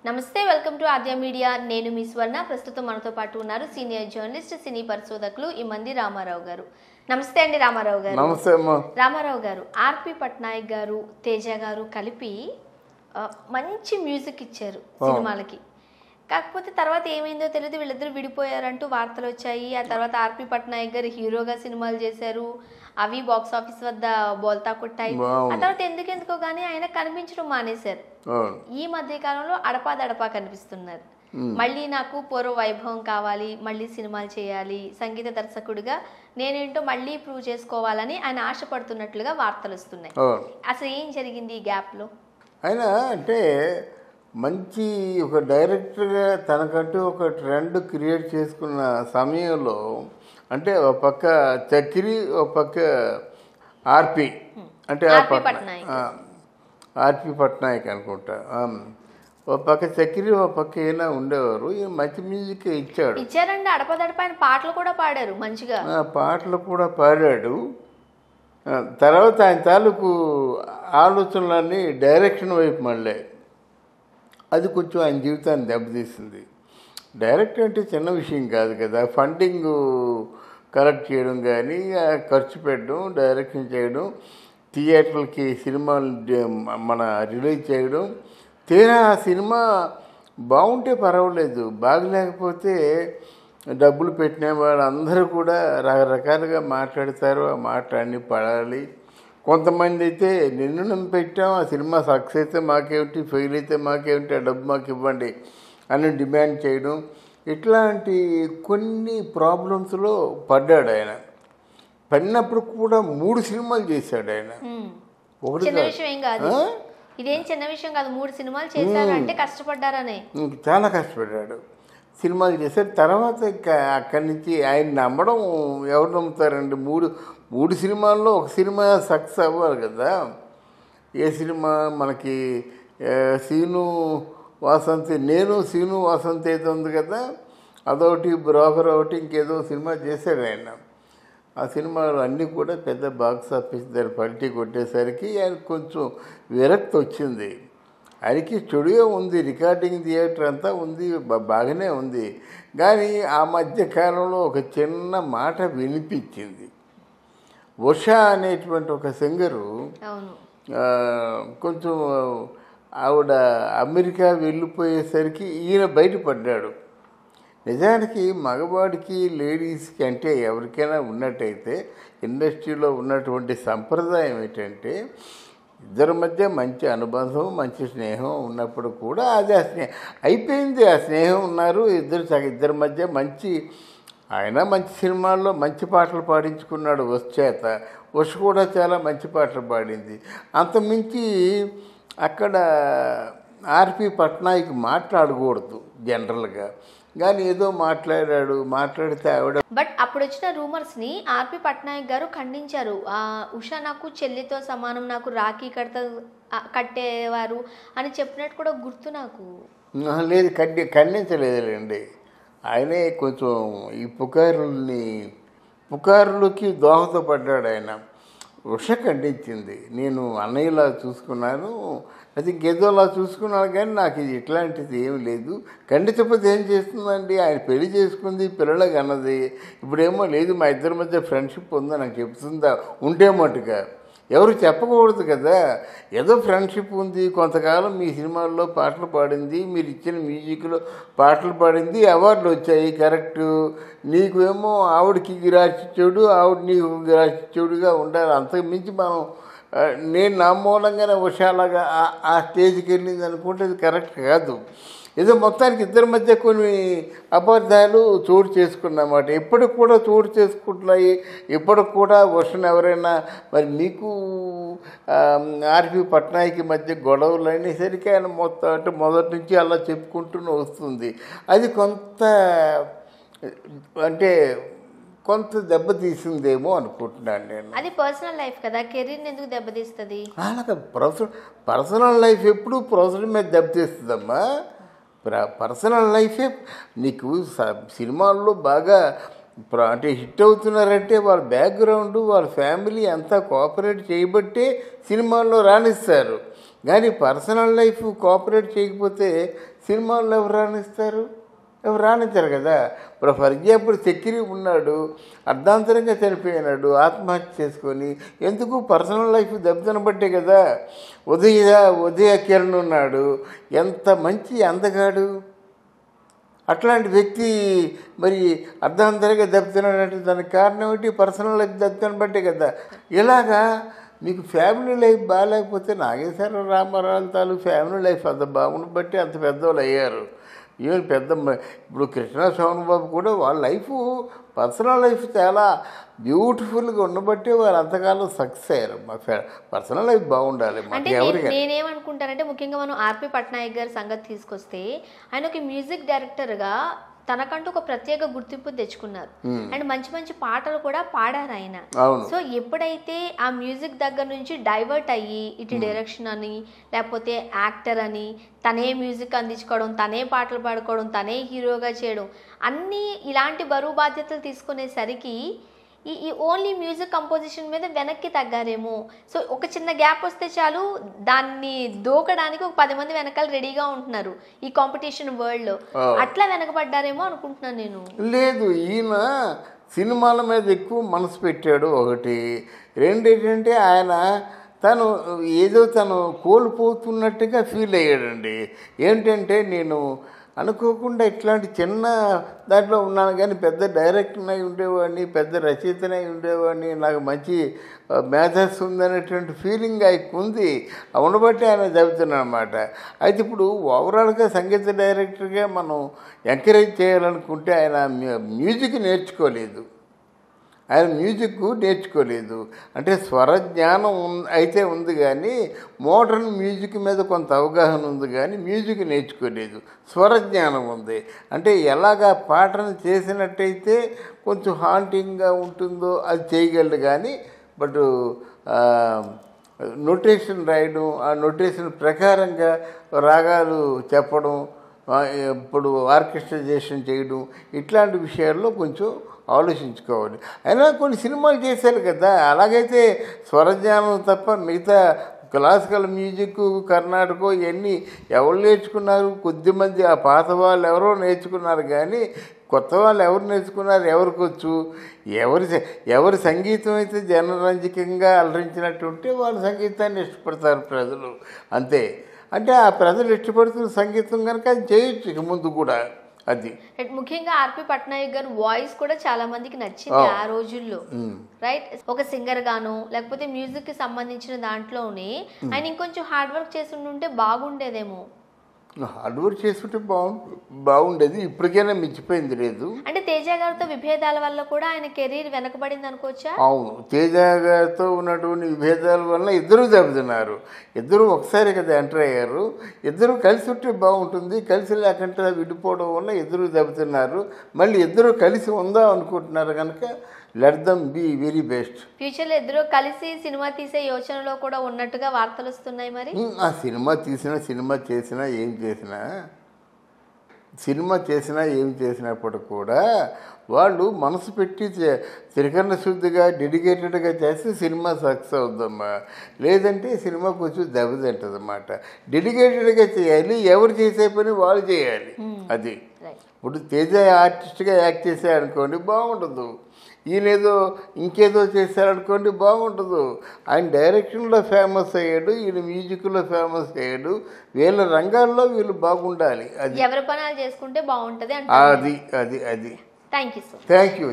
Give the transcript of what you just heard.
నమస్తే, welcome to Aadya media. నేను మీ స్వర్ణ. ప్రస్తుతం మనతో పాటు ఉన్నారు సీనియర్ జర్నలిస్ట్, సినీ పరిశోధకులు ఇమ్మంది రామారావు గారు. నమస్తే అండి రామారావు గారు. నమస్తే అమ్మా. రామారావు గారు, ఆర్పి పట్నాయక్ గారు, తేజ గారు కలిపి మంచి మ్యూజిక్ ఇచ్చారు సినిమాలకి. కాకపోతే తర్వాత ఏమైందో తెలియదు, వీళ్ళిద్దరు విడిపోయారంటూ వార్తలు వచ్చాయి. ఆ తర్వాత ఆర్పి పట్నాయక్ గారు హీరోగా సినిమాలు చేశారు, అవి బాక్స్ ఆఫీస్ వద్ద బోల్తా కొట్టాయి. ఆ తర్వాత ఎందుకో కానీ ఆయన కనిపించడం మానేశారు. ఈ మధ్య కాలంలో అడపాదడపా కనిపిస్తున్నారు. మళ్ళీ నాకు పూర్వ వైభవం కావాలి, మళ్ళీ సినిమాలు చేయాలి, సంగీత దర్శకుడిగా నేనేంటో మళ్ళీ ప్రూవ్ చేసుకోవాలని ఆయన ఆశపడుతున్నట్లుగా వార్తలు వస్తున్నాయి. అసలు ఏం జరిగింది ఈ గ్యాప్ లో? ఆయన అంటే మంచి ఒక డైరెక్టర్గా తనకంటూ ఒక ట్రెండ్ క్రియేట్ చేసుకున్న సమయంలో, అంటే ఒక పక్క చక్రి, ఒక పక్క ఆర్పి, అంటే ఆర్పి పట్నాయక్ అనుకుంటా. ఒక పక్క చక్రి, ఒక పక్క అయినా ఉండేవారు. మంచి మ్యూజిక్ ఇచ్చారండి. అడపదడప ఆయన పాటలు కూడా పాడారు మంచిగా. పాటలు కూడా పాడాడు. తర్వాత ఆయన తాలూకు ఆలోచనలన్నీ డైరెక్షన్ వైపు మళ్ళీ అది కొంచెం ఆయన జీవితాన్ని దెబ్బతీసింది. డైరెక్ట్ అంటే చిన్న విషయం కాదు కదా. ఫండింగ్ కలెక్ట్ చేయడం కానీ, ఖర్చు పెట్టడం, డైరెక్షన్ చేయడం, థియేటర్లకి సినిమాలు మన రిలీజ్ చేయడం. తీరా ఆ సినిమా బాగుంటే పర్వాలేదు, బాగలేకపోతే డబ్బులు పెట్టిన వాళ్ళందరూ కూడా రకరకాలుగా మాట్లాడతారు. ఆ మాటలన్నీ పడాలి. కొంతమంది అయితే నిన్ను పెట్టాం, ఆ సినిమా సక్సెస్ అయితే మాకేమిటి, ఫెయిల్ అయితే మాకేమిటి, ఆ డబ్బు మాకు ఇవ్వండి అని డిమాండ్ చేయడం. ఇట్లాంటి కొన్ని ప్రాబ్లమ్స్లో పడ్డాడు ఆయన. పడినప్పుడు కూడా 3 సినిమాలు చేశాడు ఆయన. ఇదేం చిన్న విషయం కాదు. 3 సినిమాలు చేశారంటే కష్టపడ్డారనే. చాలా కష్టపడ్డాడు, సినిమాలు చేశారు. తర్వాత అక్కడి నుంచి ఆయన నమ్మడం ఎవరు నమ్ముతారండి? మూడు సినిమాల్లో ఒక సినిమా సక్సెస్ అవ్వాలి కదా. ఏ సినిమా మనకి సీను వాసంతి, నేను సీను వాసంతి అయితే ఉంది కదా, అదొకటి, బ్రోకర్ ఒకటి, ఇంకేదో సినిమా చేశాడు ఆయన. ఆ సినిమాలు అన్నీ కూడా పెద్ద బాక్స్ ఆఫీస్ దగ్గర పల్టీ కొట్టేసరికి ఆయన కొంచెం విరక్తి వచ్చింది. ఆయనకి స్టూడియో ఉంది, రికార్డింగ్ థియేటర్ అంతా ఉంది, బాగానే ఉంది. కానీ ఆ మధ్య కాలంలో ఒక చిన్న మాట వినిపించింది. ఉషా అనేటువంటి ఒక సింగరు కొంచెం ఆవిడ అమెరికా వెళ్ళిపోయేసరికి ఈయన బయటపడ్డాడు. నిజానికి మగవాడికి లేడీస్కి అంటే ఎవరికైనా ఉన్నట్టయితే ఇండస్ట్రీలో ఉన్నటువంటి సంప్రదాయం ఏంటంటే, ఇద్దరి మధ్య మంచి అనుబంధం, మంచి స్నేహం ఉన్నప్పుడు కూడా అది అయిపోయింది. ఆ స్నేహం ఉన్నారు ఇద్దరి మధ్య మంచి, ఆయన మంచి సినిమాల్లో మంచి పాటలు పాడించుకున్నాడు ఉష చేత. ఉష కూడా చాలా మంచి పాటలు పాడింది. అంతమించి అక్కడ ఆర్పి పట్నాయక్ మాట్లాడకూడదు జనరల్గా, కానీ ఏదో మాట్లాడితే ఆవిడ. బట్ అప్పుడు వచ్చిన రూమర్స్ ని ఆర్పి పట్నాయక్ గారు ఖండించారు. ఉషా నాకు చెల్లితో సమానం, నాకు రాఖీ కట్టేవారు అని చెప్పినట్టు కూడా గుర్తు నాకు. లేదు, ఖండించలేదులేండి. ఆయనే కొంచెం ఈ పుకారులకి దోహదపడ్డాడు ఆయన. ఉష ఖండించింది. నేను అన్నయ్యలా చూసుకున్నాను, అది ఇంకేదోలా చూసుకున్నాను, కానీ నాకు ఇది ఇట్లాంటిది ఏమి లేదు. ఖండించకపోతే ఏం చేస్తుందండి? ఆయన పెళ్లి చేసుకుంది, పిల్లలకి అన్నది. ఇప్పుడేమో లేదు, మా ఇద్దరి మధ్య ఫ్రెండ్షిప్ ఉందా నాకు చెప్తుందా? ఉంటే మట్టుగా ఎవరు చెప్పకూడదు కదా. ఏదో ఫ్రెండ్షిప్ ఉంది, కొంతకాలం మీ సినిమాల్లో పాటలు పాడింది, మీరు ఇచ్చిన మ్యూజిక్లో పాటలు పాడింది, అవార్డులు వచ్చాయి, కరెక్టు. నీకు ఏమో ఆవిడకి గిరాచి చెడు, ఆవిడ నీకు గిరాచి చెడుగా ఉండాలి. అంతకు మించి నేను నా మూలంగానే ఉషాలాగా ఆ స్టేజ్కి వెళ్ళింది అనుకుంటే అది కరెక్ట్ కాదు. ఏదో మొత్తానికి ఇద్దరి మధ్య కొన్ని అబద్ధాలు చోటు చేసుకున్నమాట. ఎప్పటికి కూడా చోటు చేసుకుంటున్నాయి. ఇప్పటికి కూడా వర్షం ఎవరైనా మరి మీకు ఆర్పి పట్నాయక్ మధ్య గొడవలు అనేసరికి ఆయన మొదటి నుంచి అలా చెప్పుకుంటూనే వస్తుంది. అది కొంత దెబ్బతీసిందేమో అనుకుంటున్నాను నేను. అది పర్సనల్ లైఫ్ కదా, కెరీర్ ఎందుకు దెబ్బతీస్తుంది? అలాగే పర్సనల్ లైఫ్ ఎప్పుడు ప్రొఫెషనల్ మీద దెబ్బతీస్తుందమ్మా. పర్సనల్ లైఫే నీకు సినిమాల్లో బాగా అంటే హిట్ అవుతున్నారంటే వాళ్ళ బ్యాక్గ్రౌండ్, వాళ్ళ ఫ్యామిలీ అంతా కోఆపరేట్ చేయబట్టే సినిమాల్లో రాణిస్తారు. కానీ పర్సనల్ లైఫ్ కోఆపరేట్ చేయకపోతే సినిమాల్లో ఎవరు రాణిస్తారు? ఎవరు రాణించారు కదా. ఇప్పుడు ఫర్ ఎగ్జాంపుల్ చక్రి ఉన్నాడు, అర్ధాంతరంగా చనిపోయినాడు, ఆత్మహత్య చేసుకొని. ఎందుకు? పర్సనల్ లైఫ్ దెబ్బతినబట్టే కదా. ఉదయ కిరణ్ ఉన్నాడు, ఎంత మంచి అందగాడు, అట్లాంటి వ్యక్తి మరి అర్ధాంతరంగా దెబ్బతిన్నాడంటే దానికి కారణం ఏంటి? పర్సనల్ లైఫ్ దెబ్బతినబట్టే కదా. ఇలాగా మీకు ఫ్యామిలీ లైఫ్ బాగాలేకపోతే నాగేశ్వరరావు రామారావు తాలూకు ఫ్యామిలీ లైఫ్ అంత బాగుండబట్టి అంత పెద్దవాళ్ళు అయ్యారు. ఈవెన్ ఇప్పుడు కృష్ణ సోమబాబు కూడా వాళ్ళ లైఫ్ పర్సనల్ లైఫ్ చాలా బ్యూటిఫుల్గా ఉండబట్టి వాళ్ళు అంతకాలం సక్సెస్ అయ్యారు. మా పర్సనల్ లైఫ్ బాగుండాలి. అంటే నేనేమనుకుంటానంటే ముఖ్యంగా మనం ఆర్పి పట్నాయక్ గారి సంగతి తీసుకొస్తే ఆయన ఒక మ్యూజిక్ డైరెక్టర్గా తనకంటూ ఒక ప్రత్యేక గుర్తింపు తెచ్చుకున్నారు. అండ్ మంచి మంచి పాటలు కూడా పాడారు ఆయన. సో ఎప్పుడైతే ఆ మ్యూజిక్ దగ్గర నుంచి డైవర్ట్ అయ్యి ఇటు డైరెక్షన్ అని లేకపోతే యాక్టర్ అని తనే మ్యూజిక్ అందించుకోవడం, తనే పాటలు పాడుకోవడం, తనే హీరోగా చేయడం, అన్నీ ఇలాంటి బరువు బాధ్యతలు తీసుకునేసరికి ఈ ఓన్లీ మ్యూజిక్ కంపోజిషన్ మీద వెనక్కి తగ్గారేమో. సో ఒక చిన్న గ్యాప్ వస్తే చాలు దాన్ని దూకడానికి ఒక 10 మంది వెనకాల రెడీగా ఉంటున్నారు ఈ కాంపిటీషన్ వరల్డ్లో. అట్లా వెనకబడ్డారేమో అనుకుంటున్నాను నేను. లేదు, ఈయన సినిమాల మీద ఎక్కువ మనసు పెట్టాడు ఒకటి. రెండేంటంటే ఆయన తను కోల్పోతున్నట్టుగా ఫీల్ అయ్యాడండి. ఏంటంటే నేను అనుకోకుండా ఇట్లాంటి చిన్న దాంట్లో ఉన్నాను కానీ పెద్ద డైరెక్టర్నై ఉండేవాడిని, పెద్ద రచయితనై ఉండేవాడిని, నాకు మంచి మేధస్సు ఉందనేటువంటి ఫీలింగ్ ఆయనకు ఉంది. ఉండబట్టి ఆయన చెబుతున్నాను అనమాట. అయితే ఇప్పుడు ఓవరాల్గా సంగీత డైరెక్టర్గా మనం ఎంకరేజ్ చేయాలనుకుంటే ఆయన మ్యూజిక్ నేర్చుకోలేదు. అంటే స్వరజ్ఞానం అయితే ఉంది కానీ మోడర్న్ మ్యూజిక్ మీద కొంత అవగాహన ఉంది కానీ మ్యూజిక్ నేర్చుకోలేదు. స్వరజ్ఞానం ఉంది. అంటే ఎలాగా పాటను చేసినట్టయితే కొంచెం హాంటింగ్గా ఉంటుందో అది చేయగలడు కానీ బట్ నొటేషన్ రాయడం, ఆ నొటేషన్ ప్రకారంగా రాగాలు చెప్పడం, ఇప్పుడు ఆర్కెస్ట్రైజేషన్ చేయడం ఇట్లాంటి విషయాల్లో కొంచెం ఆలోచించుకోవాలి. అయినా కొన్ని సినిమాలు చేశారు కదా. అలాగైతే స్వరజ్ఞానం తప్ప మిగతా క్లాసికల్ మ్యూజిక్ కర్ణాటక ఇవన్నీ ఎవరు నేర్చుకున్నారు? కొద్దిమంది ఆ పాత వాళ్ళు ఎవరో నేర్చుకున్నారు కానీ కొత్త వాళ్ళు ఎవరు నేర్చుకున్నారు? ఎవరికి వచ్చు? ఎవరి సంగీతం అయితే జనరంజకంగా అలరించినట్టు ఉంటే వాళ్ళ సంగీతాన్ని ఇష్టపడతారు ప్రజలు, అంతే. అంటే ఆ ప్రజలు ఇష్టపడుతున్న సంగీతం కనుక అది చేయొచ్చు ఇక ముందు కూడా. అది ముఖ్యంగా ఆర్పి పట్నాయక్ గారు వాయిస్ కూడా చాలా మందికి నచ్చింది ఆ రోజుల్లో, రైట్? ఒక సింగర్ గాను లేకపోతే మ్యూజిక్ కి సంబంధించిన దాంట్లోనే ఆయన ఇంకొంచెం హార్డ్ వర్క్ చేసి ఉంటే బాగుండేదేమో. హార్డ్ వర్క్ చేసుకుంటే బాగుండేది. ఇప్పటికైనా మించిపోయింది లేదు. అంటే తేజ గారితో విభేదాల వల్ల కూడా ఆయన కెరీర్ వెనకబడింది అనుకోవచ్చా? అవును, తేజ గారితో ఉన్నటువంటి విభేదాల వల్ల ఇద్దరు దెబ్బతిన్నారు. ఇద్దరు ఒకసారి కదా ఎంటర్ అయ్యారు. ఇద్దరు కలిసి ఉంటే బాగుంటుంది, కలిసి లేకుండా విడిపోవడం వల్ల ఇద్దరు దెబ్బతిన్నారు. మళ్ళీ ఇద్దరు కలిసి ఉందాం అనుకుంటున్నారు కనుక let them be very best. ఫ్యూచర్లో ఇద్దరు కలిసి సినిమా తీసే యోచనలో కూడా ఉన్నట్టుగా వార్తలు వస్తున్నాయి. మరి ఆ సినిమా చేసినా ఏం చేసినప్పుడు కూడా వాళ్ళు మనసు పెట్టి త్రికరణ శుద్ధిగా డెడికేటెడ్గా చేస్తే సినిమా సక్సెస్ అవుద్దమ్మా. లేదంటే సినిమా కొంచెం దెబ్బతింటుంది అన్నమాట. డెడికేటెడ్గా చేయాలి, ఎవరు చేసే పని వాళ్ళు చేయాలి. అది ఇప్పుడు తేజ ఆర్టిస్ట్గా యాక్ట్ చేశారనుకోండి బాగుండదు, ఈయనేదో ఇంకేదో చేశారనుకోండి బాగుండదు. ఆయన డైరెక్షన్లో ఫేమస్ అయ్యాడు, ఈయన మ్యూజిక్లో ఫేమస్ అయ్యాడు. వీళ్ళ రంగాల్లో వీళ్ళు బాగుండాలి. అది ఎవరి పనాలు చేసుకుంటే బాగుంటుంది. అది థ్యాంక్ యూ.